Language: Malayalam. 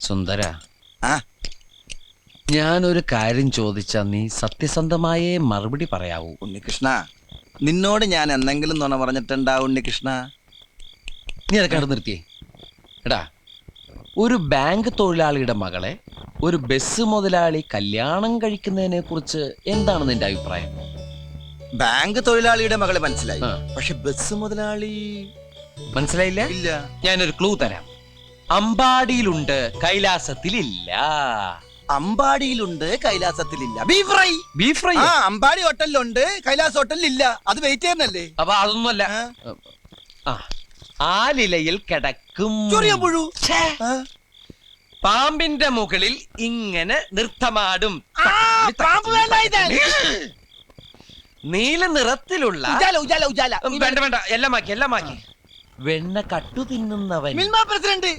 സുന്ദര, ആ ഞാനൊരു കാര്യം ചോദിച്ചാ നീ സത്യസന്ധമായേ മറുപടി പറയാവൂ. ഉണ്ണികൃഷ്ണ, നിന്നോട് ഞാൻ എന്തെങ്കിലും നുണ പറഞ്ഞിട്ടുണ്ടാ ഉണ്ണികൃഷ്ണ? നീ അതൊക്കെ അവിടെ നിർത്തിയേ. എടാ, ഒരു ബാങ്ക് തൊഴിലാളിയുടെ മകളെ ഒരു ബസ് മുതലാളി കല്യാണം കഴിക്കുന്നതിനെ കുറിച്ച് എന്താണ് നിന്റെ അഭിപ്രായം? ബാങ്ക് തൊഴിലാളിയുടെ മകളെ മനസ്സിലായി, ആ. പക്ഷെ ബസ് മുതലാളി മനസ്സിലായില്ല? ഇല്ല. ഞാനൊരു ക്ലൂ തരാം. അമ്പാടിയിലുണ്ട്, കൈലാസത്തിലില്ല. അമ്പാടിയിലുണ്ട്, കൈലാസത്തിലില്ല. Beef fry. Beef fry. ആ, അമ്പാടി ഹോട്ടലിലുണ്ട്, കൈലാസ് ഹോട്ടലിലില്ല. അത് വെയിറ്റ് ചെയ്യുന്നല്ലേ? അപ്പൊ അതൊന്നുമല്ല. ആ, ആലിലയിൽ കിടക്കും ചൊറിയൻ ഛേ. പാമ്പിന്റെ മുകളിൽ ഇങ്ങനെ നൃത്തമാടും. നീല നിറത്തിലുള്ള വേണ്ട വേണ്ട, എല്ലാം മാക്കി. വെണ്ണ കട്ടു തിന്നുന്നവൻ. മിൽമ പ്രസിഡന്റ്.